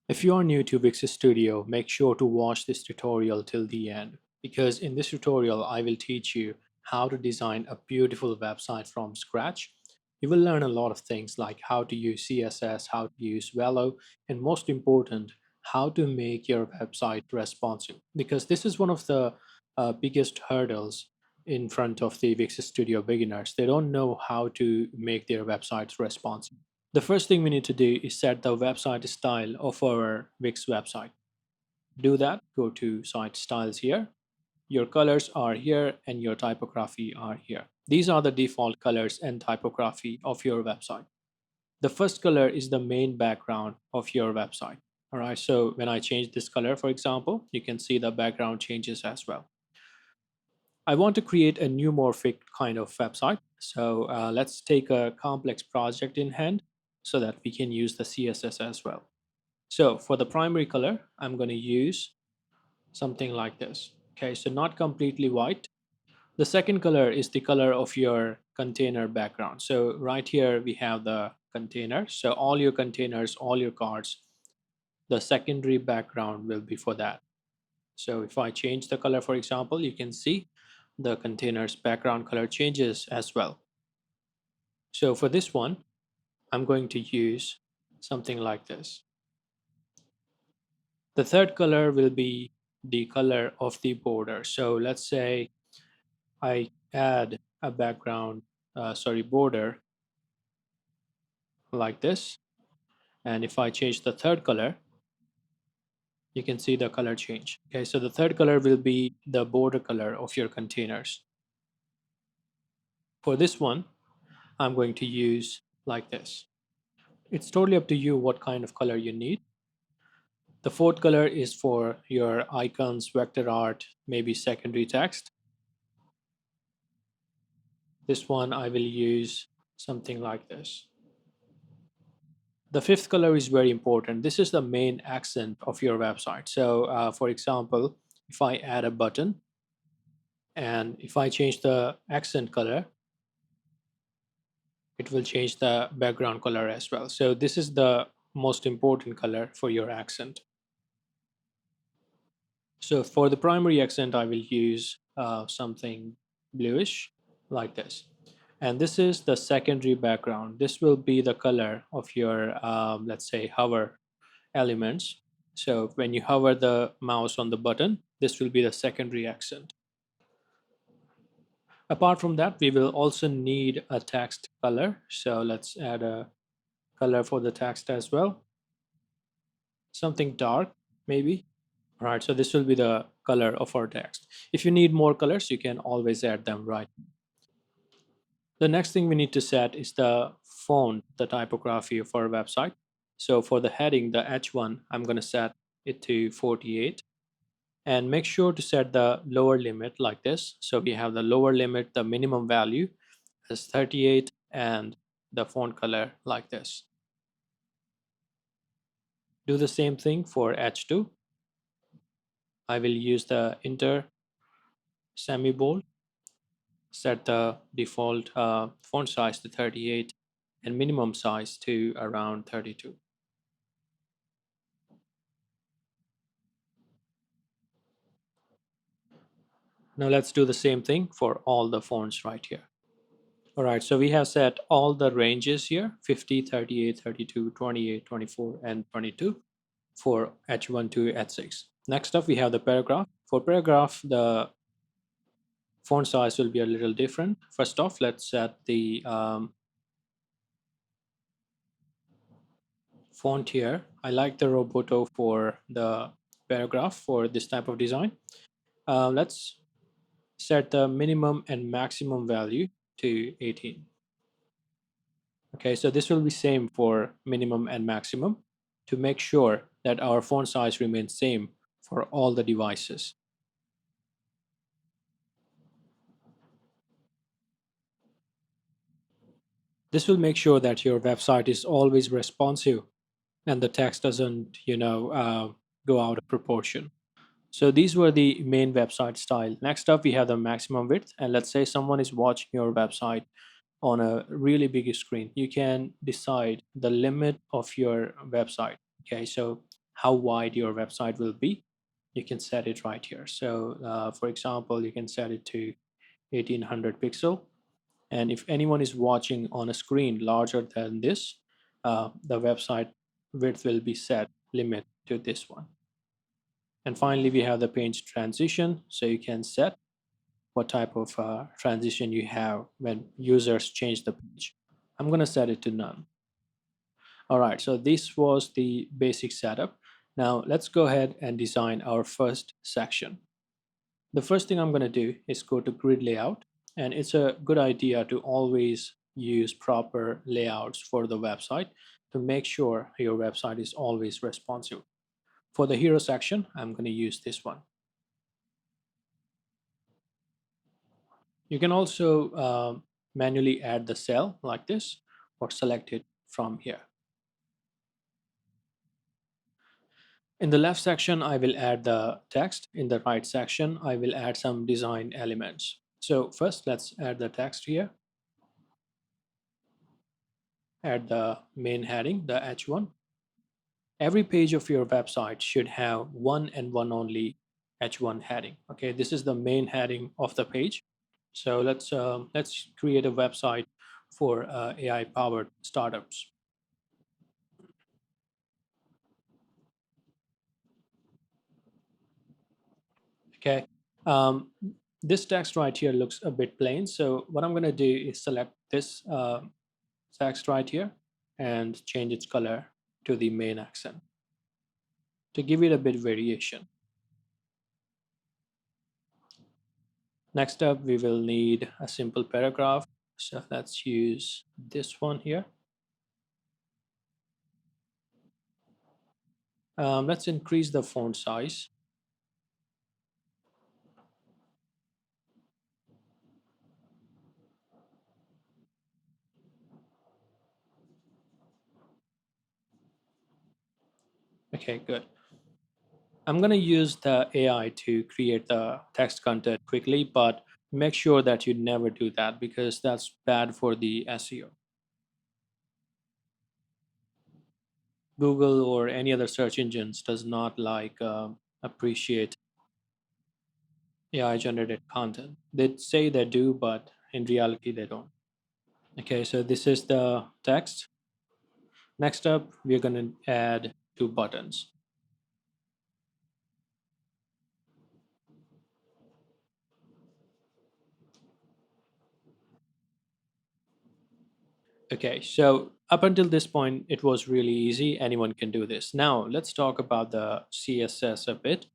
If you are new to Wix Studio, make sure to watch this tutorial till the end because in this tutorial I will teach you how to design a beautiful website from scratch. You will learn a lot of things like how to use CSS, how to use Velo, and most important, how to make your website responsive because this is one of the biggest hurdles in front of the Wix Studio beginners. They don't know how to make their websites responsive. The first thing we need to do is set the website style of our Wix website. To do that, go to Site Styles here. Your colors are here and your typography are here. These are the default colors and typography of your website. The first color is the main background of your website. All right, so when I change this color, for example, you can see the background changes as well. I want to create a neumorphic kind of website. So let's take a complex project in hand so that we can use the CSS as well. So for the primary color, I'm going to use something like this. Okay, so not completely white. The second color is the color of your container background. So right here we have the container. So all your containers, all your cards, the secondary background will be for that. So if I change the color, for example, you can see the container's background color changes as well. So for this one, I'm going to use something like this. The third color will be the color of the border. So let's say I add a background, border like this. And if I change the third color, you can see the color change. Okay, so the third color will be the border color of your containers. For this one, I'm going to use like this. It's totally up to you what kind of color you need. The fourth color is for your icons, vector art, maybe secondary text. This one I will use something like this. The fifth color is very important. This is the main accent of your website. So for example, if I add a button and if I change the accent color, it will change the background color as well. So this is the most important color for your accent. So for the primary accent, I will use something bluish like this. And this is the secondary background. This will be the color of your, let's say, hover elements. So when you hover the mouse on the button, this will be the secondary accent. Apart from that, we will also need a text color. So let's add a color for the text as well. Something dark, maybe. All right, so this will be the color of our text. If you need more colors, you can always add them, right? The next thing we need to set is the font, the typography of our website. So for the heading, the H1, I'm going to set it to 48 and make sure to set the lower limit like this. So we have the lower limit, the minimum value is 38 and the font color like this. Do the same thing for H2. I will use the inter semi bold, set the default font size to 38 and minimum size to around 32. Now let's do the same thing for all the fonts right here. All right, so we have set all the ranges here, 50, 38, 32, 28, 24, and 22 for H1 to H6. Next up, we have the paragraph. For paragraph, the font size will be a little different. First off, let's set the font here. I like the Roboto for the paragraph for this type of design. Let's set the minimum and maximum value to 18. Okay, so this will be same for minimum and maximum to make sure that our font size remains same for all the devices. This will make sure that your website is always responsive and the text doesn't, go out of proportion. So these were the main website style. Next up, we have the maximum width. And let's say someone is watching your website on a really big screen. You can decide the limit of your website. Okay, so how wide your website will be, you can set it right here. So for example, you can set it to 1800 pixel. And if anyone is watching on a screen larger than this, the website width will be set limit to this one. And finally, we have the page transition. So you can set what type of transition you have when users change the page. I'm going to set it to none. All right, so this was the basic setup. Now let's go ahead and design our first section. The first thing I'm going to do is go to grid layout, and it's a good idea to always use proper layouts for the website to make sure your website is always responsive. For the hero section, I'm going to use this one. You can also manually add the cell like this or select it from here. In the left section, I will add the text. In the right section, I will add some design elements. So first, let's add the text here. Add the main heading, the H1. Every page of your website should have one and one only H1 heading. Okay, this is the main heading of the page. So let's create a website for AI powered startups. Okay, um, this text right here looks a bit plain. So what I'm going to do is select this text right here and change its color to the main accent to give it a bit variation. Next up, we will need a simple paragraph. So let's use this one here. Let's increase the font size. Okay, good. I'm going to use the AI to create the text content quickly, but make sure that you never do that because that's bad for the SEO. Google or any other search engines does not like appreciate AI generated content. They say they do, but in reality they don't. Okay, so this is the text. Next up, we're going to add two buttons. Okay, so up until this point, it was really easy. Anyone can do this. Now, let's talk about the CSS a bit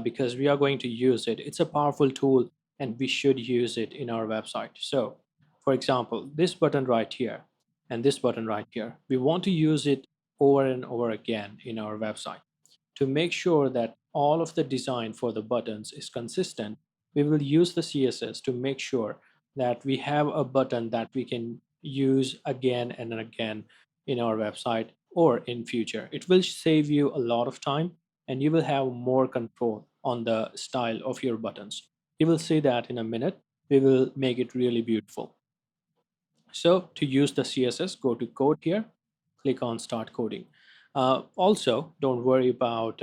because we are going to use it. It's a powerful tool and we should use it in our website. So, for example, this button right here and this button right here, we want to use it over and over again in our website. To make sure that all of the design for the buttons is consistent, we will use the CSS to make sure that we have a button that we can use again and again in our website or in future. It will save you a lot of time and you will have more control on the style of your buttons. You will see that in a minute. We will make it really beautiful. So to use the CSS, go to code here, click on start coding. Also, don't worry about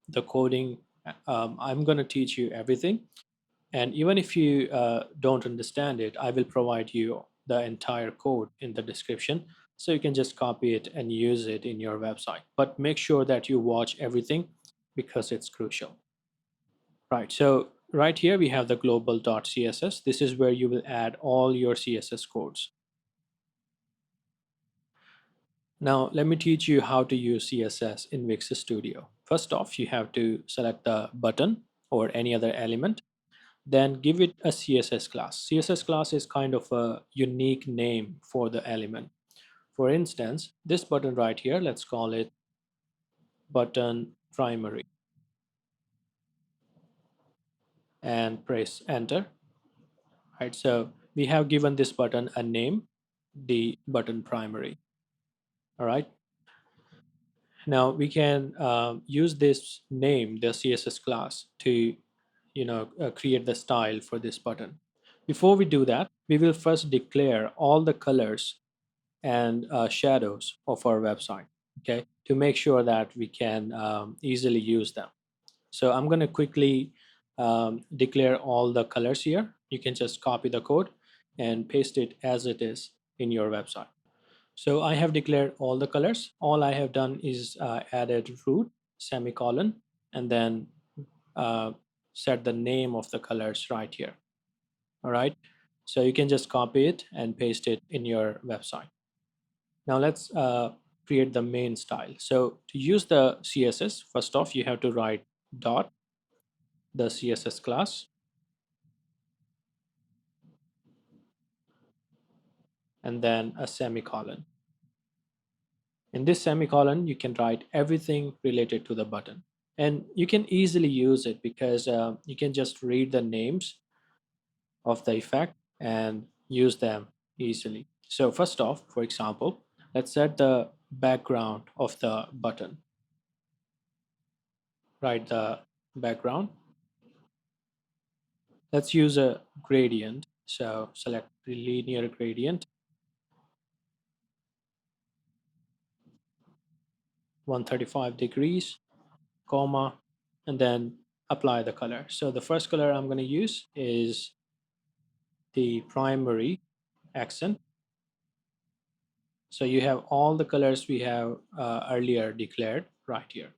the coding. I'm going to teach you everything. And even if you don't understand it, I will provide you the entire code in the description. So you can just copy it and use it in your website. But make sure that you watch everything because it's crucial. Right. So right here we have the global.css. This is where you will add all your CSS codes. Now, let me teach you how to use CSS in Wix Studio. First off, you have to select the button or any other element, then give it a CSS class. CSS class is kind of a unique name for the element. For instance, this button right here, let's call it button primary and press enter. Right, so we have given this button a name, the button primary. All right. Now we can use this name, the CSS class, to create the style for this button. Before we do that, we will first declare all the colors and shadows of our website. okay, to make sure that we can easily use them. So I'm going to quickly declare all the colors here. You can just copy the code and paste it as it is in your website. So I have declared all the colors. All I have done is added root, semicolon, and then uh, set the name of the colors right here. All right. So you can just copy it and paste it in your website. Now let's create the main style. So to use the CSS, first off, you have to write dot the CSS class and then a semicolon. In this semicolon, you can write everything related to the button. And you can easily use it because you can just read the names of the effect and use them easily. So first off, for example, let's set the background of the button. Write the background. Let's use a gradient. So select the linear gradient, 135 degrees, comma, and then apply the color. So the first color I'm going to use is the primary accent. So you have all the colors we have earlier declared right here.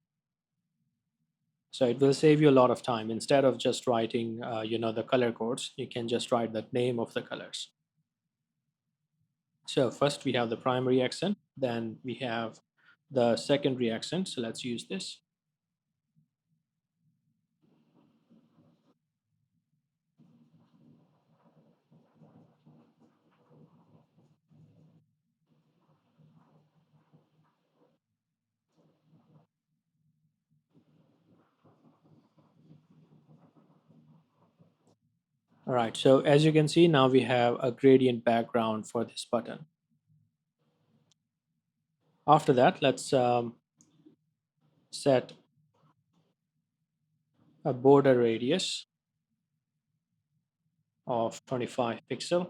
So it will save you a lot of time. Instead of just writing, the color codes, you can just write the name of the colors. So first we have the primary accent, then we have the secondary accent. So let's use this. All right, so as you can see, now we have a gradient background for this button. After that, let's set a border radius of 25 pixel.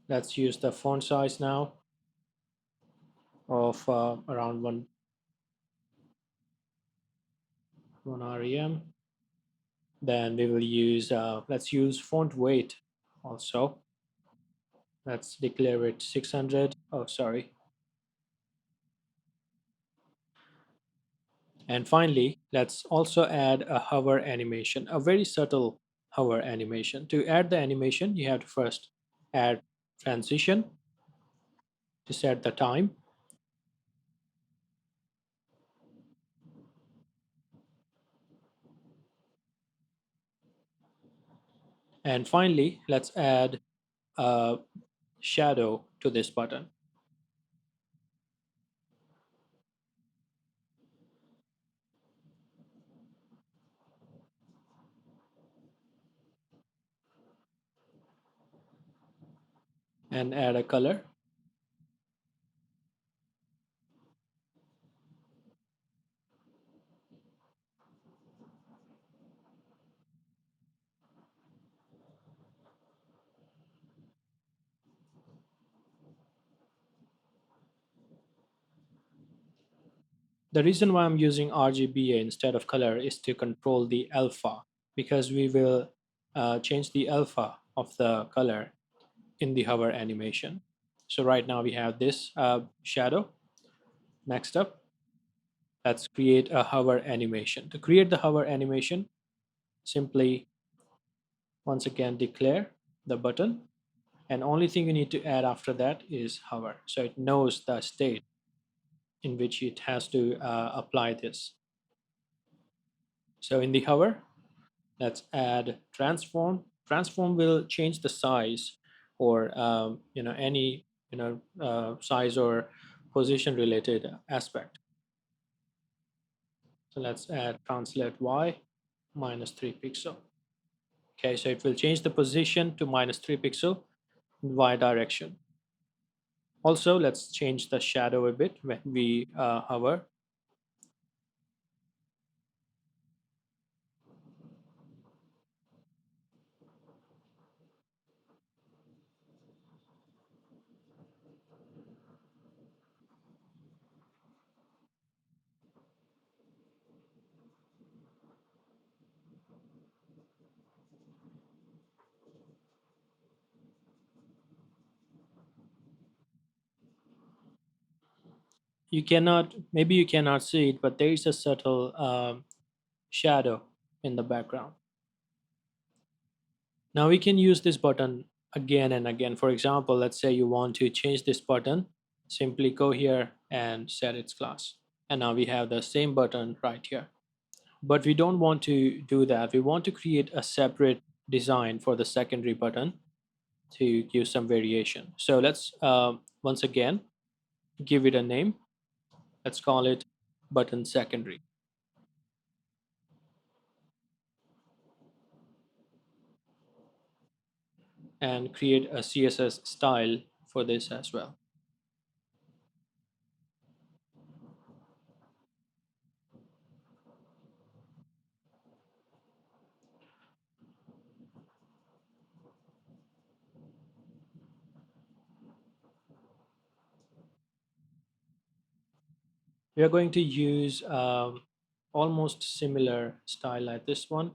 Let's use the font size now of around 1 rem. Then we will use, let's use font weight also. Let's declare it 600. Oh, sorry. And finally, let's also add a hover animation, a very subtle hover animation. To add the animation, you have to first add transition to set the time. And finally, let's add a shadow to this button and add a color. The reason why I'm using RGBA instead of color is to control the alpha, because we will change the alpha of the color in the hover animation. So right now we have this shadow. Next up, let's create a hover animation. To create the hover animation, simply once again declare the button, and only thing you need to add after that is hover. So it knows the state in which it has to apply this. So in the hover, let's add transform. Transform will change the size or any size or position related aspect. So let's add translate y minus 3 pixel. Okay, so it will change the position to minus 3 pixel in y direction. Also, let's change the shadow a bit when we hover. You cannot, maybe you cannot see it, but there is a subtle shadow in the background. Now we can use this button again and again. For example, let's say you want to change this button, simply go here and set its class. And now we have the same button right here. But we don't want to do that. We want to create a separate design for the secondary button to give some variation. So let's once again give it a name. Let's call it button secondary and create a CSS style for this as well. We are going to use almost similar style like this one.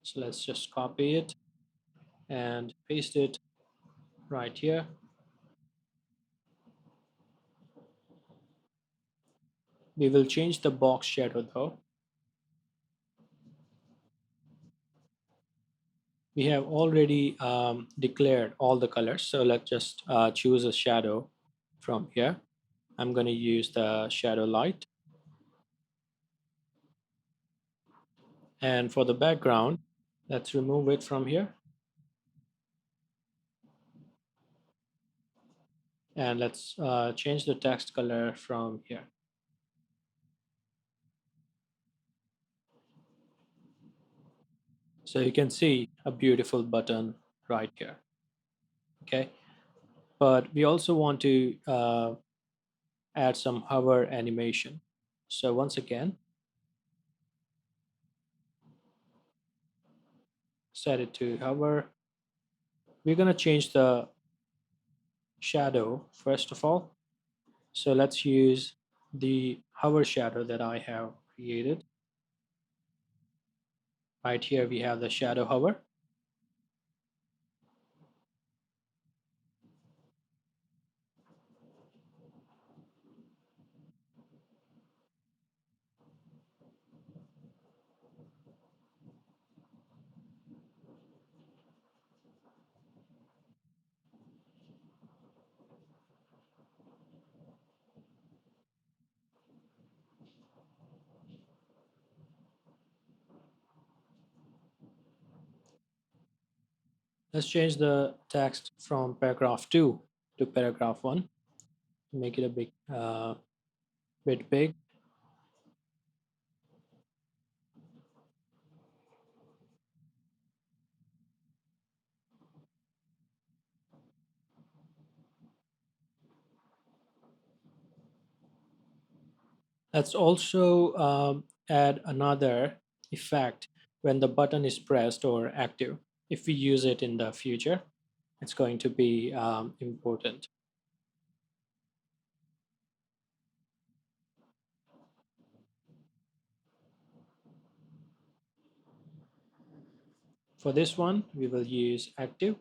So let's just copy it and paste it right here. We will change the box shadow though. We have already declared all the colors. So let's just choose a shadow from here. I'm going to use the shadow light. And for the background, let's remove it from here. And let's change the text color from here. So you can see a beautiful button right here. Okay. But we also want to add some hover animation. So once again, set it to hover. We're going to change the shadow first of all. So let's use the hover shadow that I have created. Right here we have the shadow hover. Let's change the text from paragraph 2 to paragraph 1 to make it a bit big. Let's also add another effect when the button is pressed or active. If we use it in the future, it's going to be important. For this one, we will use active.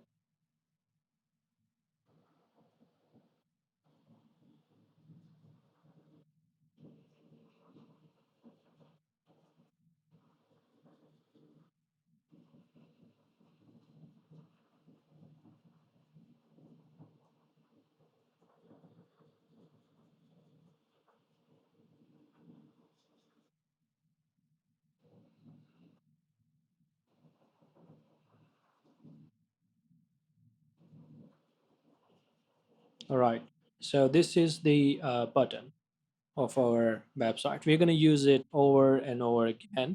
All right. So this is the button of our website. We're going to use it over and over again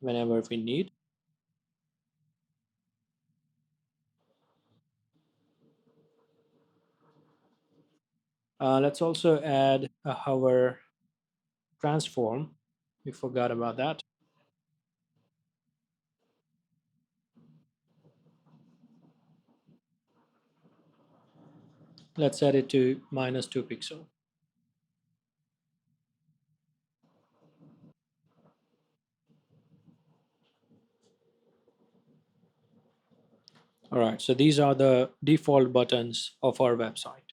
whenever we need. Let's also add a hover transform. We forgot about that. Let's set it to -2 pixel. All right, so these are the default buttons of our website.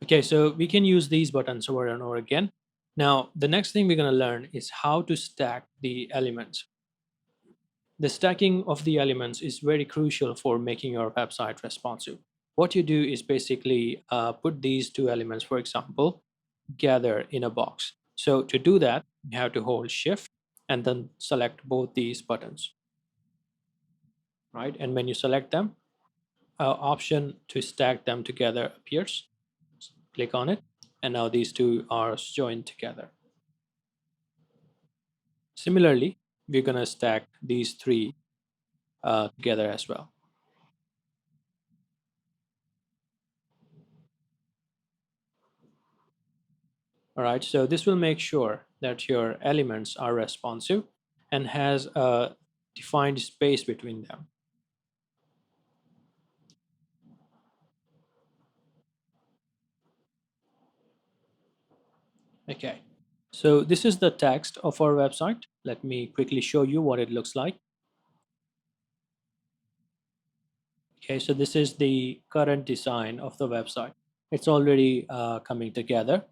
Okay, so we can use these buttons over and over again. Now, the next thing we're going to learn is how to stack the elements. The stacking of the elements is very crucial for making your website responsive. What you do is basically put these two elements, for example, together in a box. So to do that, you have to hold Shift and then select both these buttons, right? And when you select them, option to stack them together appears. Click on it, and now these two are joined together. Similarly, we're going to stack these three together as well. All right, so this will make sure that your elements are responsive and has a defined space between them. Okay, so this is the text of our website. Let me quickly show you what it looks like. Okay, so this is the current design of the website. It's already coming together.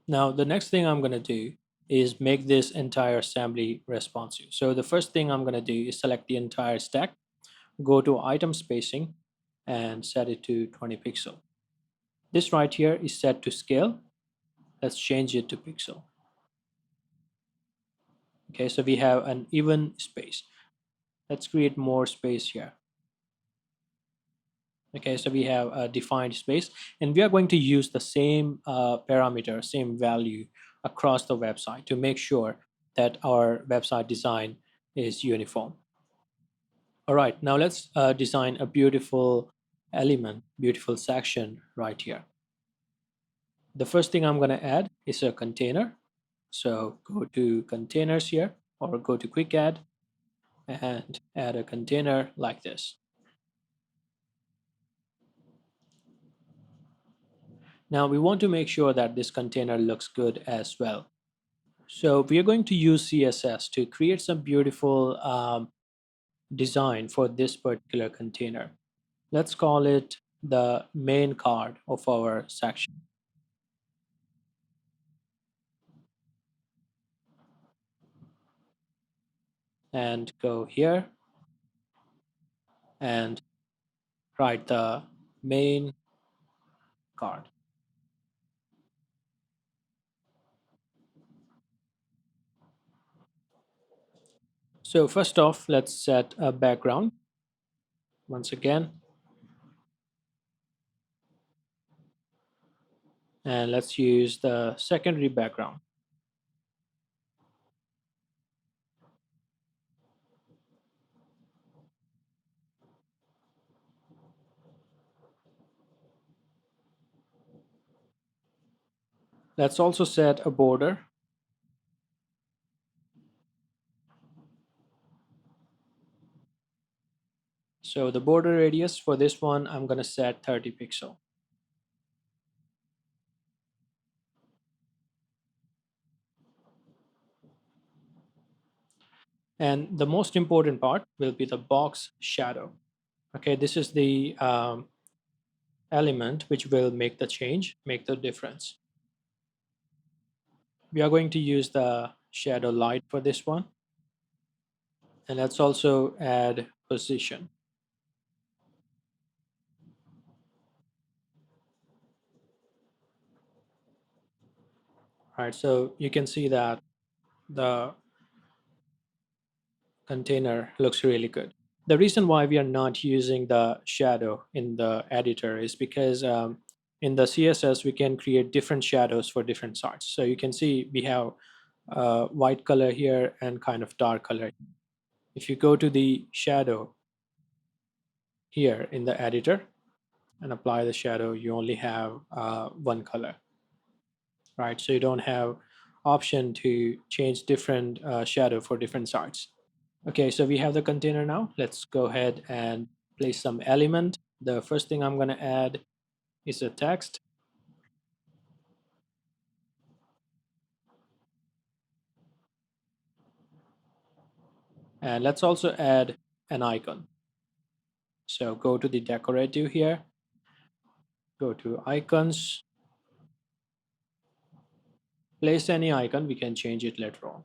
Now, the next thing I'm going to do is make this entire assembly responsive. So the first thing I'm going to do is select the entire stack, go to item spacing, and set it to 20 pixel. This right here is set to scale. Let's change it to pixel. Okay, so we have an even space. Let's create more space here. Okay, so we have a defined space, and we are going to use the same parameter, same value across the website to make sure that our website design is uniform. All right, now let's design a beautiful element, beautiful section right here. The first thing I'm going to add is a container. So go to containers here, or go to quick add and add a container like this. Now we want to make sure that this container looks good as well. So we are going to use CSS to create some beautiful design for this particular container. Let's call it the main card of our section, and go here and write the main card. So first off, let's set a background. Once again, and let's use the secondary background. Let's also set a border. So the border radius for this one, I'm going to set 30 pixel. And the most important part will be the box shadow. Okay, this is the element which will make the change, make the difference. We are going to use the shadow light for this one. And let's also add position. All right, so you can see that the container looks really good. The reason why we are not using the shadow in the editor is because in the CSS we can create different shadows for different sites. So you can see we have white color here and kind of dark color. If you go to the shadow here in the editor and apply the shadow, you only have one color, right? So you don't have option to change different shadow for different sites. Okay, so we have the container now. Let's go ahead and place some element. The first thing I'm going to add is a text. And let's also add an icon. So go to the decorative here Go to icons, place any icon, we can change it later on.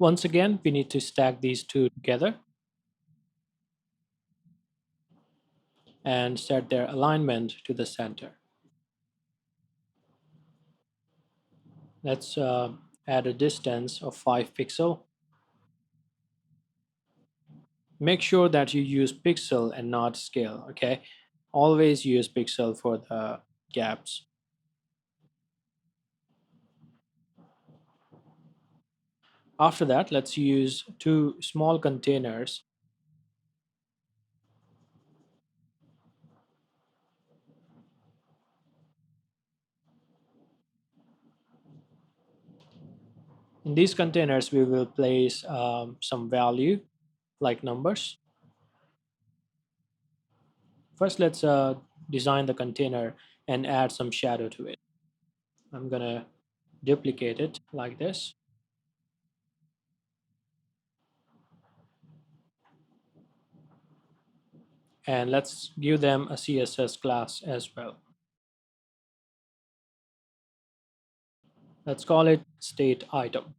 Once again, we need to stack these two together and set their alignment to the center. Let's add a distance of 5 pixel. Make sure that you use pixel and not scale, okay? Always use pixel for the gaps. After that, let's use two small containers. In these containers, we will place some value like numbers. First, let's design the container and add some shadow to it. I'm gonna duplicate it like this. And let's give them a CSS class as well. Let's call it state item.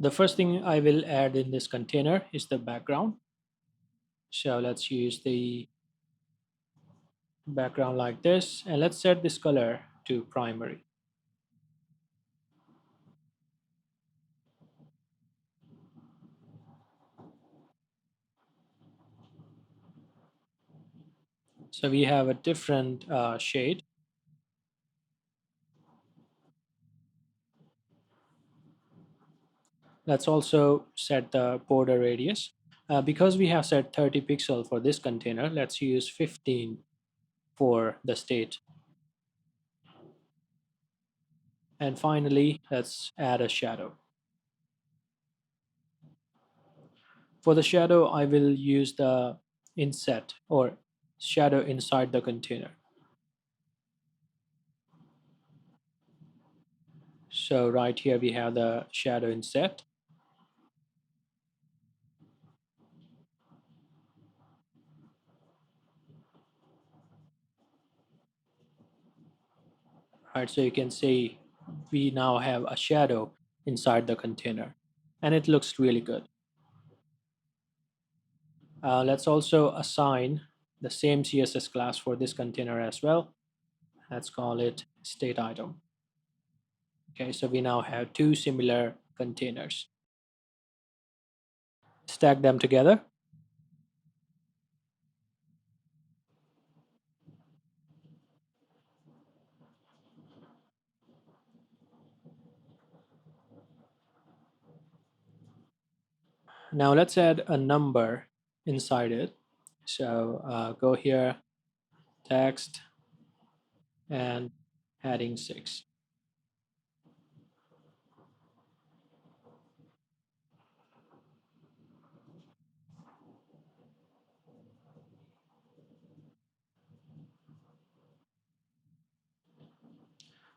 The first thing I will add in this container is the background. So let's use the background like this, and let's set this color to primary. So we have a different shade. Let's also set the border radius. Because we have set 30 pixel for this container, let's use 15 for the state. And finally, let's add a shadow. For the shadow, I will use the inset or shadow inside the container. So right here we have the shadow inset. Right, so you can see we now have a shadow inside the container, and it looks really good. Let's also assign the same CSS class for this container as well. Let's call it state item. Okay, so we now have two similar containers. Stack them together. Now let's add a number inside it. So go here, text, and heading 6.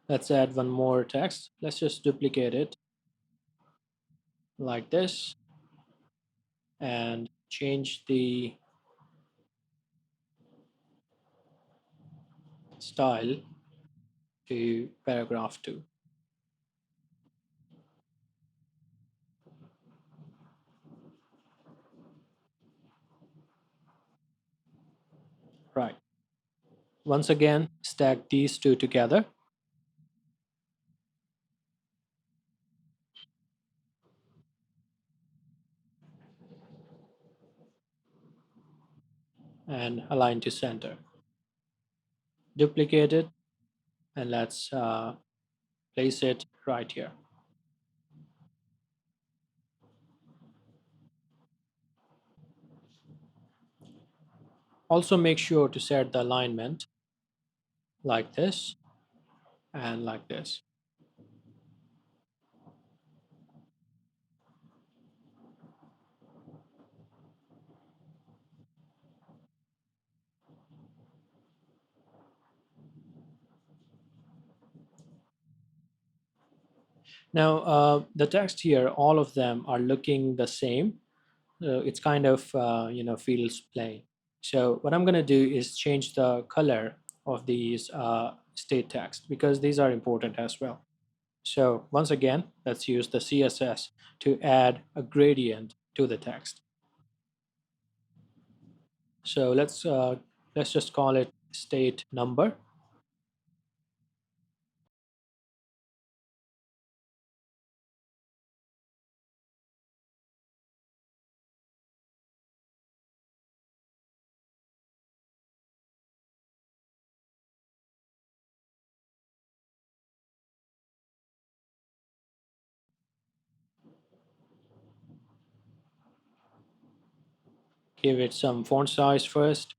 Let's add one more text. Let's just duplicate it like this and change the style to paragraph 2. Once again, stack these two together and align to center. Duplicate it and let's place it right here. Also make sure to set the alignment like this and like this. Now the text here, all of them are looking the same. It's kind of feels plain. So what I'm going to do is change the color of these state text because these are important as well. So once again, let's use the CSS to add a gradient to the text. So let's just call it state number. Give it some font size first,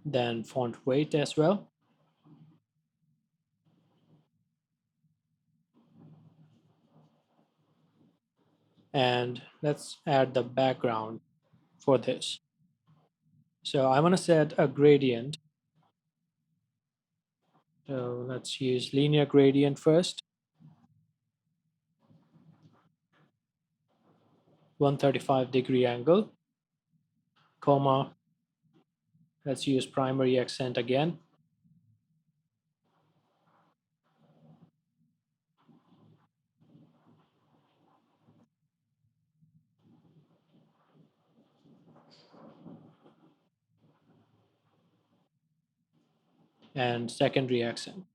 then font weight as well. And let's add the background for this. So I want to set a gradient. So let's use linear gradient first, 135-degree angle, comma, let's use primary accent again, and secondary accent.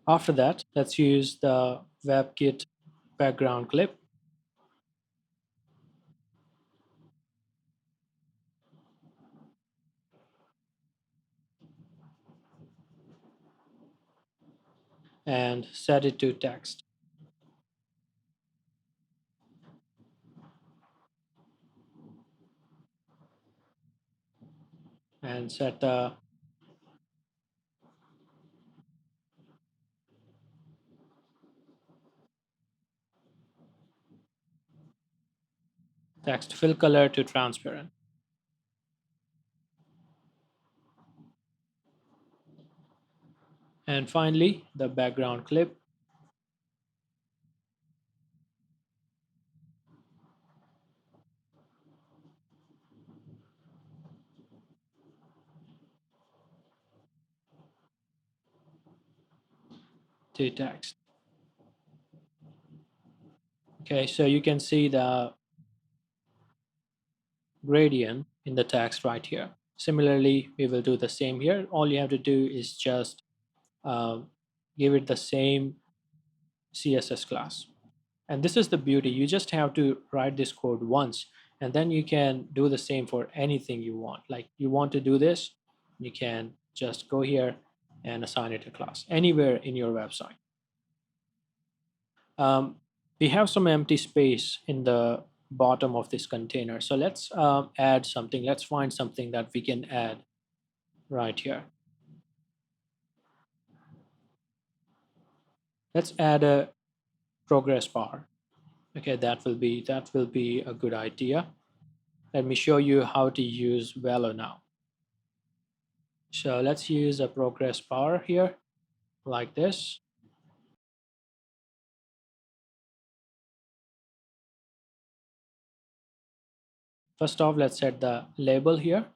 After that, let's use the WebKit background clip and set it to text and set the text fill color to transparent. And finally, the background clip to text. Okay, so you can see the gradient in the text right here. Similarly, we will do the same here. All you have to do is just um, give it the same CSS class. And this is the beauty. You just have to write this code once, and then you can do the same for anything you want. Like you want to do this, you can just go here and assign it a class anywhere in your website. Um, we have some empty space in the bottom of this container. So let's add something. Let's find something that we can add right here. Let's add a progress bar. Okay, that will be a good idea. Let me show you how to use Velo now. So let's use a progress bar here like this. First off, let's set the label here.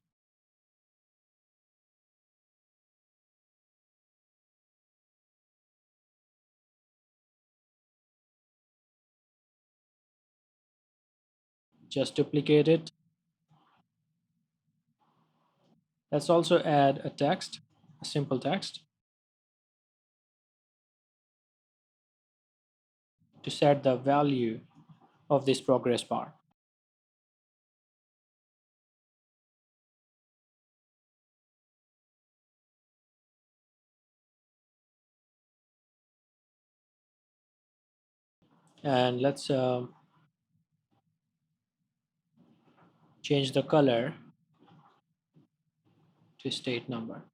Just duplicate it Let's also add a text, a simple text, to set the value of this progress bar. And let's change the color to state number.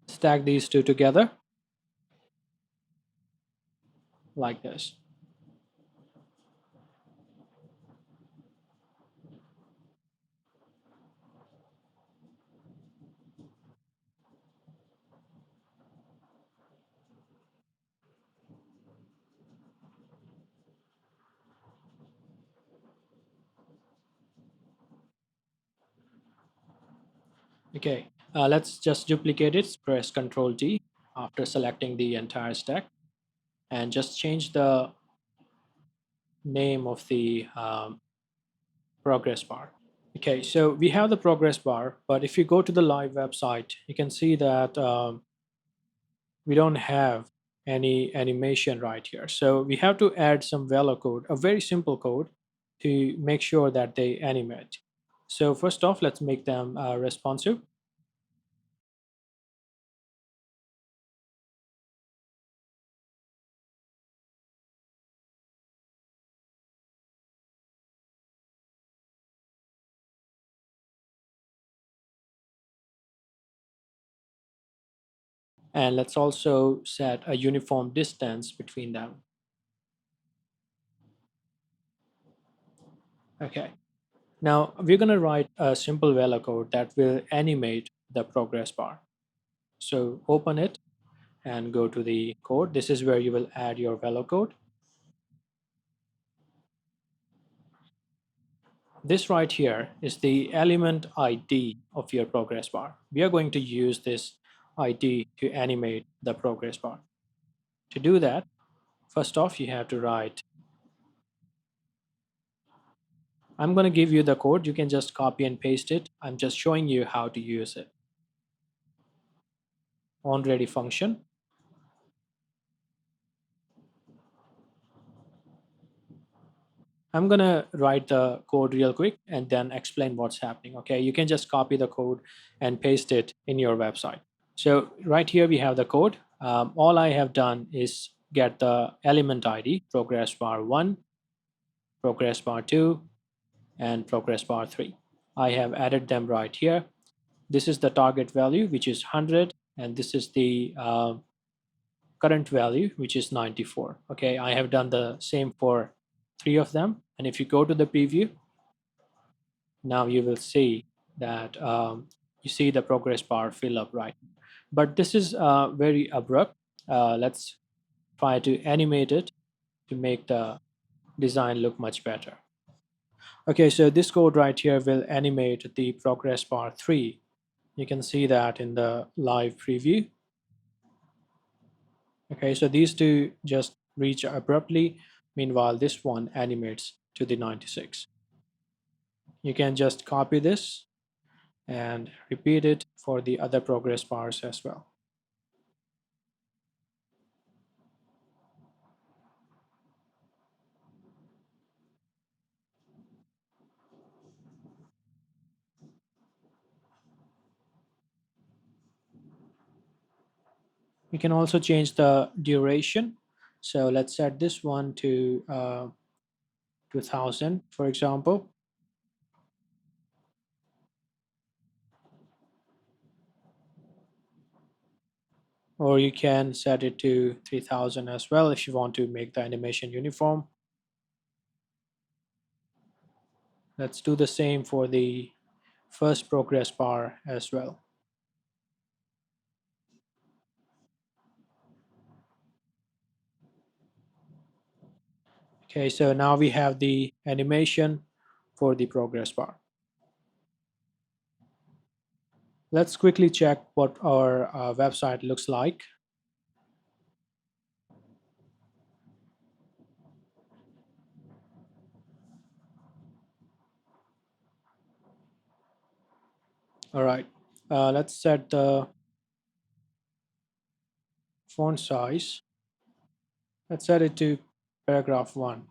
Stack these two together like this. Okay, let's just duplicate it. Press Ctrl D after selecting the entire stack and just change the name of the progress bar. Okay, so we have the progress bar, but if you go to the live website, you can see that we don't have any animation right here. So we have to add some Velo code, a very simple code to make sure that they animate. So first off, let's make them responsive. And let's also set a uniform distance between them. Okay. Now we're going to write a simple Velo code that will animate the progress bar. So open it and go to the code. This is where you will add your Velo code. This right here is the element ID of your progress bar. We are going to use this ID to animate the progress bar. To do that, first off, you have to write, I'm going to give you the code. You can just copy and paste it. I'm just showing you how to use it. OnReady function. I'm going to write the code real quick and then explain what's happening. Okay, you can just copy the code and paste it in your website. So right here we have the code. All I have done is get the element ID, progress bar 1, progress bar 2, and progress bar 3. I have added them right here. This is the target value, which is 100, and this is the current value, which is 94. Okay, I have done the same for 3 of them. And if you go to the preview, now you will see that you see the progress bar fill up right. But this is very abrupt. Let's try to animate it to make the design look much better. Okay, so this code right here will animate the progress bar 3. You can see that in the live preview. Okay, so these two just reach abruptly. Meanwhile, this one animates to the 96. You can just copy this and repeat it for the other progress bars as well. You can also change the duration. So let's set this one to 2000, for example. Or you can set it to 3000 as well if you want to make the animation uniform. Let's do the same for the first progress bar as well. Okay, so now we have the animation for the progress bar. Let's quickly check what our website looks like. All right. Let's set the font size. Let's set it to paragraph 1.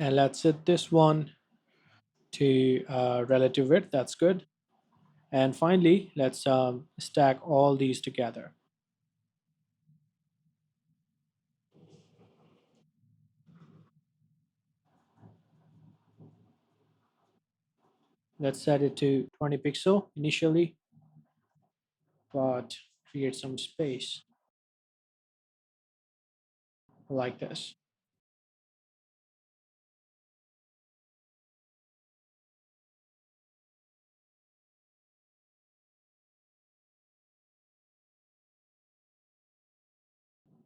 And let's set this one to relative width. That's good. And finally, let's stack all these together. Let's set it to 20 pixel initially, but create some space like this.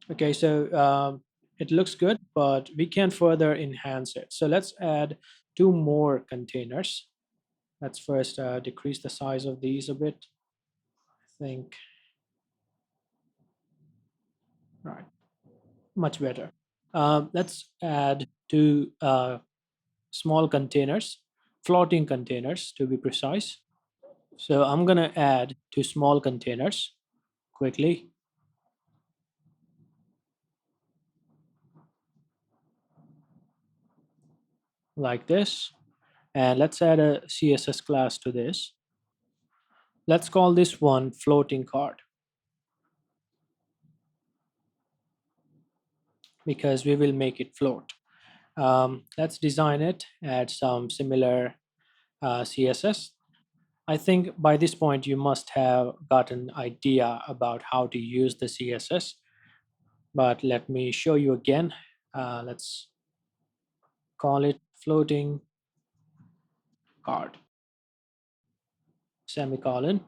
Okay, so it looks good, but we can further enhance it. So let's add two more containers. Let's first decrease the size of these a bit. I think, right, much better. Let's add two small containers, floating containers to be precise. So I'm going to add two small containers quickly like this. And let's add a CSS class to this. Let's call this one floating card because we will make it float. Let's design it, add some similar CSS. I think by this point you must have got an idea about how to use the CSS, but let me show you again. Let's call it floating card, semicolon.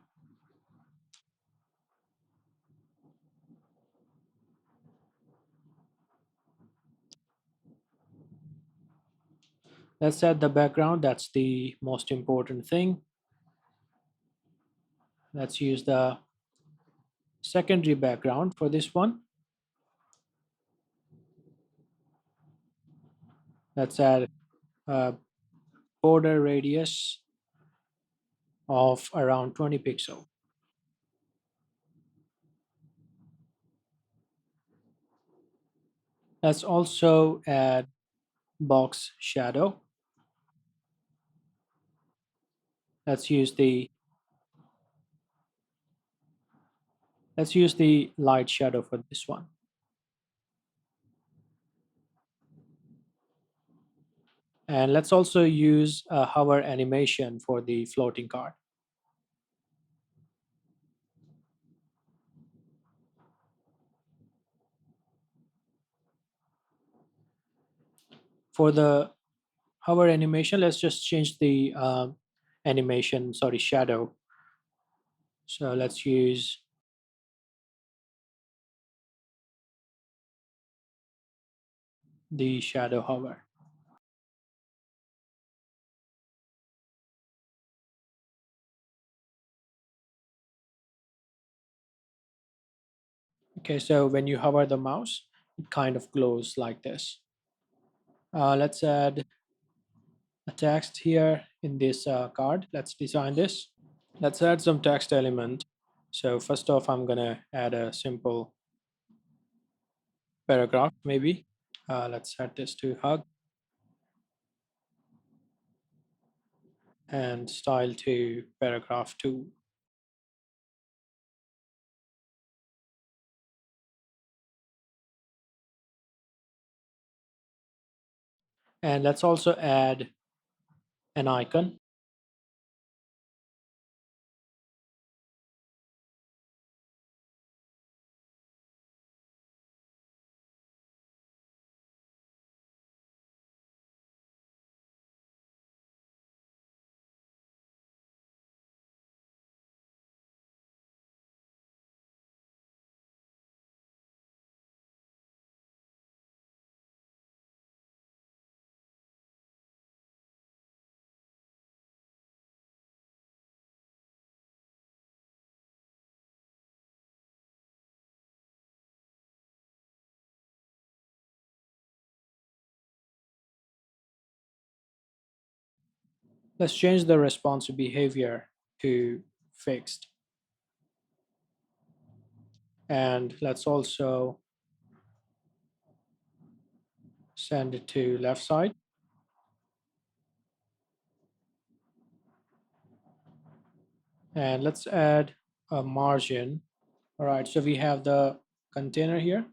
Let's add the background. That's the most important thing. Let's use the secondary background for this one. Let's add a border radius of around 20 pixel. Let's also add box shadow. Let's use the light shadow for this one. And let's also use a hover animation for the floating card. For the hover animation, let's just change the animation, sorry, shadow. So let's use the shadow hover. Okay, so when you hover the mouse, it kind of glows like this. Let's add a text here in this card. Let's design this. Let's add some text element. So first off, I'm gonna add a simple paragraph maybe. Let's set this to hug and style to paragraph 2. And let's also add an icon. Let's change the responsive behavior to fixed. And let's also send it to left side. And let's add a margin. All right, so we have the container here.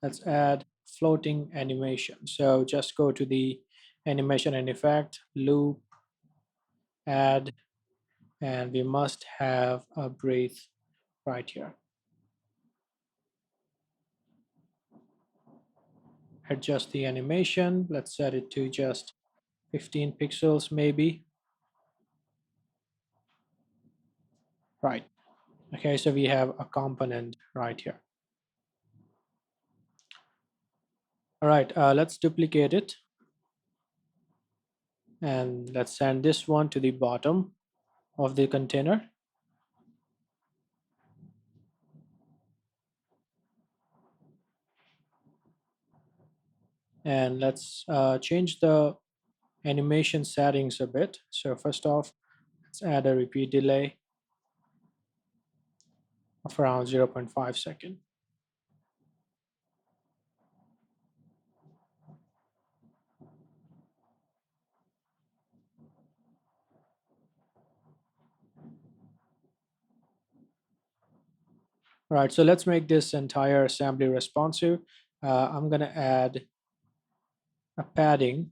Let's add floating animation. So just go to the animation and effect, loop, add, and we must have a breathe right here. Adjust the animation. Let's set it to just 15 pixels maybe. Right. Okay, so we have a component right here. All right, let's duplicate it. And let's send this one to the bottom of the container. And let's change the animation settings a bit. So first off, let's add a repeat delay of around 0.5 second. All right, so let's make this entire assembly responsive. I'm going to add a padding.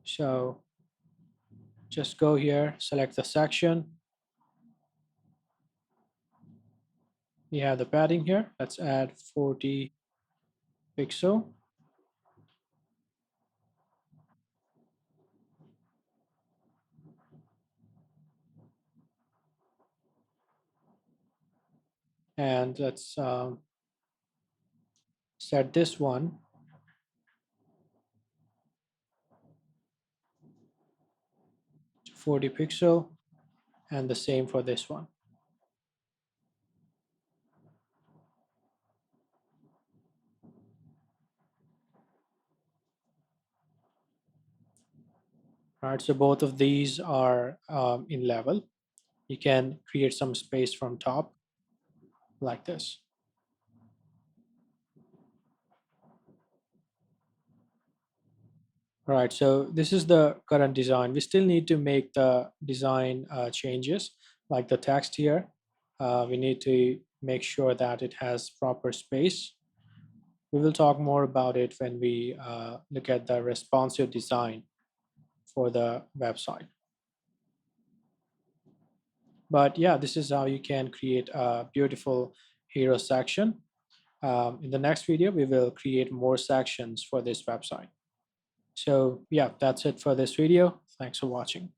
So just go here, select the section. We have the padding here. Let's add 40 pixel. And let's set this one to 40 pixel and the same for this one. All right, so both of these are in level. You can create some space from top like this. All right, so this is the current design. We still need to make the design changes, like the text here. We need to make sure that it has proper space. We will talk more about it when we look at the responsive design for the website. But yeah, this is how you can create a beautiful hero section. In the next video, we will create more sections for this website. So yeah, that's it for this video. Thanks for watching.